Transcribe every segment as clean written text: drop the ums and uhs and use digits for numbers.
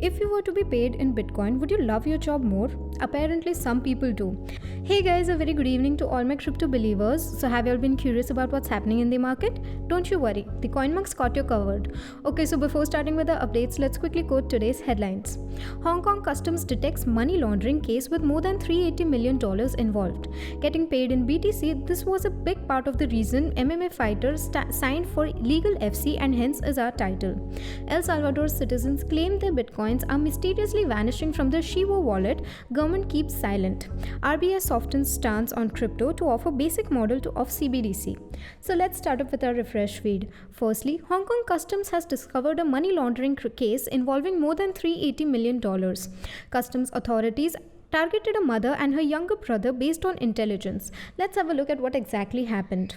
If you were to be paid in Bitcoin, would you love your job more? Apparently, some people do. Hey guys, a very good evening to all my crypto believers. So, have you all been curious about what's happening in the market? Don't you worry, the CoinMark's got you covered. Okay, so before starting with the updates, let's quickly quote today's headlines. Hong Kong Customs detects money laundering case with more than $380 million involved. Getting paid in BTC, this was a big part of the reason MMA fighter signed for legal FC and hence is our title. El Salvador citizens claim their bitcoins are mysteriously vanishing from their Shivo wallet. Government keeps silent. RBI softens stance on crypto to offer basic model of CBDC. So let's start up with our refresh feed. Firstly, Hong Kong Customs has discovered a money laundering case involving more than $380 million. Customs authorities targeted a mother and her younger brother based on intelligence. Let's have a look at what exactly happened.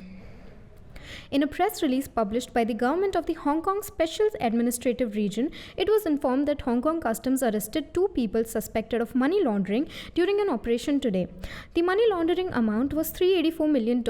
In a press release published by the government of the Hong Kong Special Administrative Region, it was informed that Hong Kong Customs arrested two people suspected of money laundering during an operation today. The money laundering amount was $384 million.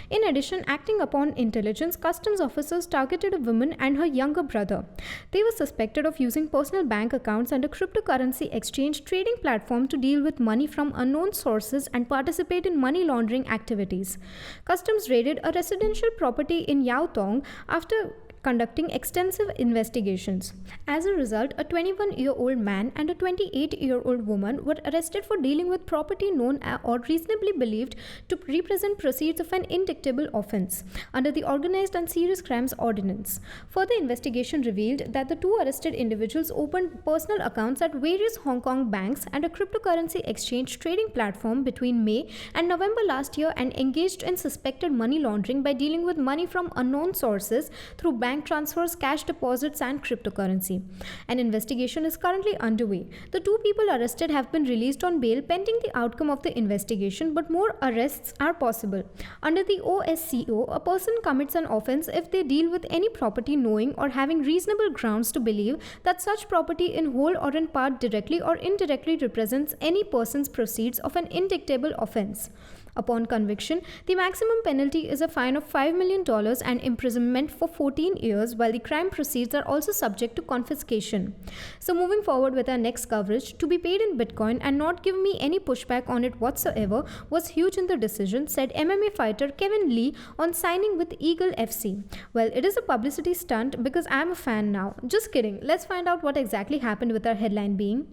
In addition, acting upon intelligence, customs officers targeted a woman and her younger brother. They were suspected of using personal bank accounts and a cryptocurrency exchange trading platform to deal with money from unknown sources and participate in money laundering activities. Customs raided a residential property in Yau Tong after conducting extensive investigations. As a result, a 21-year-old man and a 28-year-old woman were arrested for dealing with property known or reasonably believed to represent proceeds of an indictable offense under the Organized and Serious Crimes Ordinance. Further investigation revealed that the two arrested individuals opened personal accounts at various Hong Kong banks and a cryptocurrency exchange trading platform between May and November last year and engaged in suspected money laundering by dealing with money from unknown sources through bank transfers, cash deposits, and cryptocurrency. An investigation is currently underway. The two people arrested have been released on bail pending the outcome of the investigation, but more arrests are possible. Under the OSCO, a person commits an offense if they deal with any property knowing or having reasonable grounds to believe that such property in whole or in part directly or indirectly represents any person's proceeds of an indictable offense. Upon conviction, the maximum penalty is a fine of $5 million and imprisonment for 14 years, while the crime proceeds are also subject to confiscation. So moving forward with our next coverage, to be paid in Bitcoin and not give me any pushback on it whatsoever was huge in the decision, said MMA fighter Kevin Lee on signing with Eagle FC. Well, it is a publicity stunt because I'm a fan now. Just kidding. Let's find out what exactly happened with our headline being.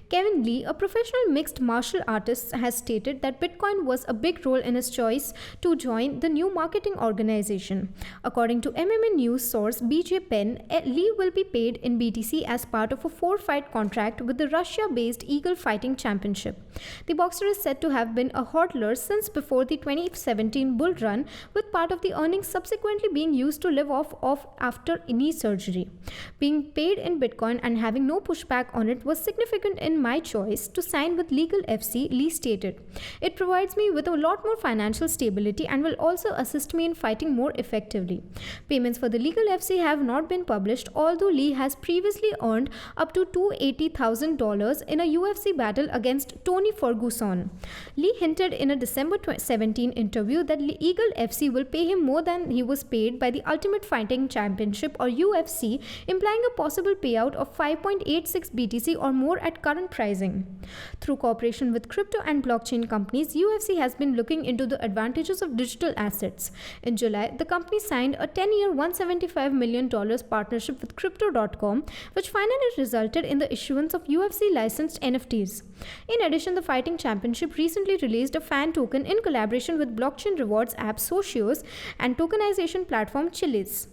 Kevin Lee, a professional mixed martial artist, has stated that Bitcoin was a big role in his choice to join the new marketing organization. According to MMA news source BJ Penn, Lee will be paid in BTC as part of a 4-fight contract with the Russia-based Eagle Fighting Championship. The boxer is said to have been a hodler since before the 2017 bull run, with part of the earnings subsequently being used to live off after knee surgery. Being paid in Bitcoin and having no pushback on it was significant in my choice to sign with Legal FC, Lee stated. It provides me with a lot more financial stability and will also assist me in fighting more effectively. Payments for the Legal FC have not been published, although Lee has previously earned up to $280,000 in a UFC battle against Tony Ferguson. Lee hinted in a December 2017 interview that Eagle FC will pay him more than he was paid by the Ultimate Fighting Championship or UFC, implying a possible payout of 5.86 BTC or more at current pricing. Through cooperation with crypto and blockchain companies, UFC has been looking into the advantages of digital assets. In July, the company signed a 10-year $175 million partnership with Crypto.com, which finally resulted in the issuance of UFC licensed NFTs. In addition, the Fighting Championship recently released a fan token in collaboration with blockchain rewards app Socios and tokenization platform Chiliz.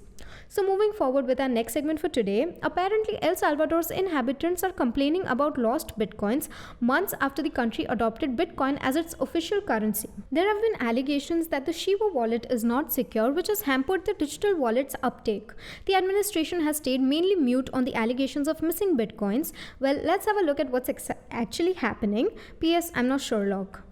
So moving forward with our next segment for today, apparently El Salvador's inhabitants are complaining about lost bitcoins months after the country adopted Bitcoin as its official currency. There have been allegations that the Shiba wallet is not secure, which has hampered the digital wallet's uptake. The administration has stayed mainly mute on the allegations of missing bitcoins. Well, let's have a look at what's actually happening. P.S. I'm not Sherlock.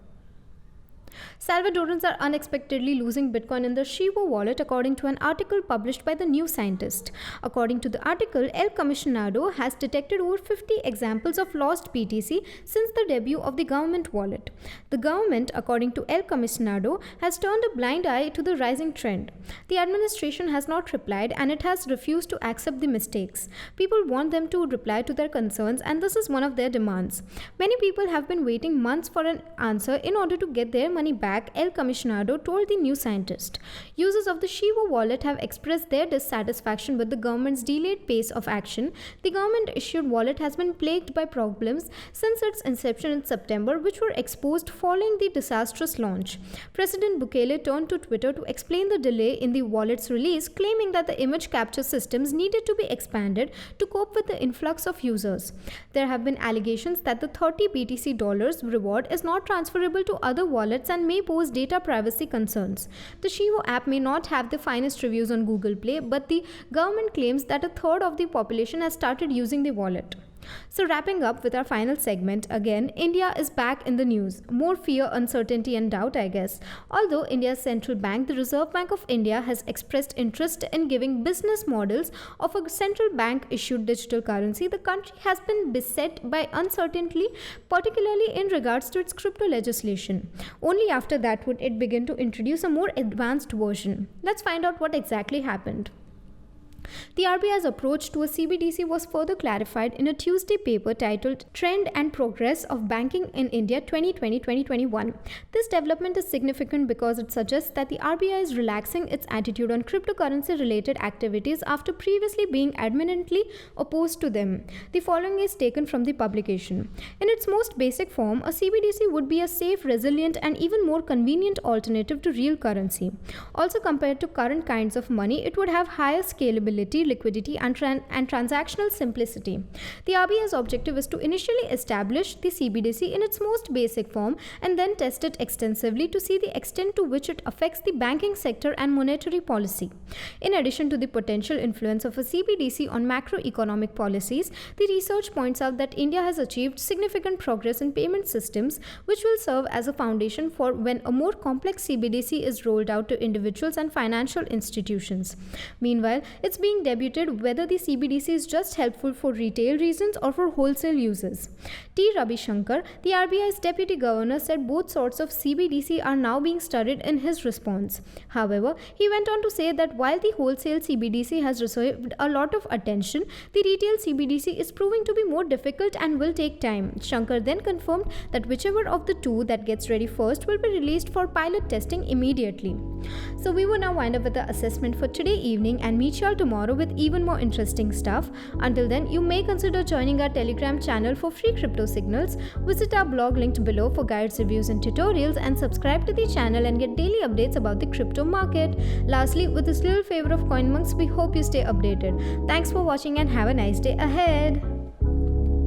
Salvadorans are unexpectedly losing Bitcoin in their Chivo wallet, according to an article published by The New Scientist. According to the article, El Comisionado has detected over 50 examples of lost BTC since the debut of the government wallet. The government, according to El Comisionado, has turned a blind eye to the rising trend. The administration has not replied and it has refused to accept the mistakes. People want them to reply to their concerns, and this is one of their demands. Many people have been waiting months for an answer in order to get their money back, El Comisionado told The New Scientist. Users of the Chivo wallet have expressed their dissatisfaction with the government's delayed pace of action. The government-issued wallet has been plagued by problems since its inception in September, which were exposed following the disastrous launch. President Bukele turned to Twitter to explain the delay in the wallet's release, claiming that the image capture systems needed to be expanded to cope with the influx of users. There have been allegations that the $30 BTC reward is not transferable to other wallets and may pose data privacy concerns. The Chivo app may not have the finest reviews on Google Play, but the government claims that a third of the population has started using the wallet. So wrapping up with our final segment, again, India is back in the news. More fear, uncertainty and doubt, I guess. Although India's central bank, the Reserve Bank of India, has expressed interest in giving business models of a central bank issued digital currency, the country has been beset by uncertainty, particularly in regards to its crypto legislation. Only after that would it begin to introduce a more advanced version. Let's find out what exactly happened. The RBI's approach to a CBDC was further clarified in a Tuesday paper titled Trend and Progress of Banking in India 2020-2021. This development is significant because it suggests that the RBI is relaxing its attitude on cryptocurrency-related activities after previously being adamantly opposed to them. The following is taken from the publication. In its most basic form, a CBDC would be a safe, resilient, and even more convenient alternative to real currency. Also, compared to current kinds of money, it would have higher scalability, liquidity, and transactional simplicity. The RBI's objective is to initially establish the CBDC in its most basic form and then test it extensively to see the extent to which it affects the banking sector and monetary policy. In addition to the potential influence of a CBDC on macroeconomic policies, the research points out that India has achieved significant progress in payment systems, which will serve as a foundation for when a more complex CBDC is rolled out to individuals and financial institutions. Meanwhile, it's being debated whether the CBDC is just helpful for retail reasons or for wholesale uses. T. Ravi Shankar, the RBI's deputy governor, said both sorts of CBDC are now being studied in his response. However, he went on to say that while the wholesale CBDC has received a lot of attention, the retail CBDC is proving to be more difficult and will take time. Shankar then confirmed that whichever of the two that gets ready first will be released for pilot testing immediately. So we will now wind up with the assessment for today evening and meet you all tomorrow with even more interesting stuff. Until then, you may consider joining our Telegram channel for free crypto signals. Visit our blog linked below for guides, reviews and tutorials, and subscribe to the channel and get daily updates about the crypto market. Lastly, with this little favor of CoinMonks, we hope you stay updated. Thanks for watching and have a nice day ahead.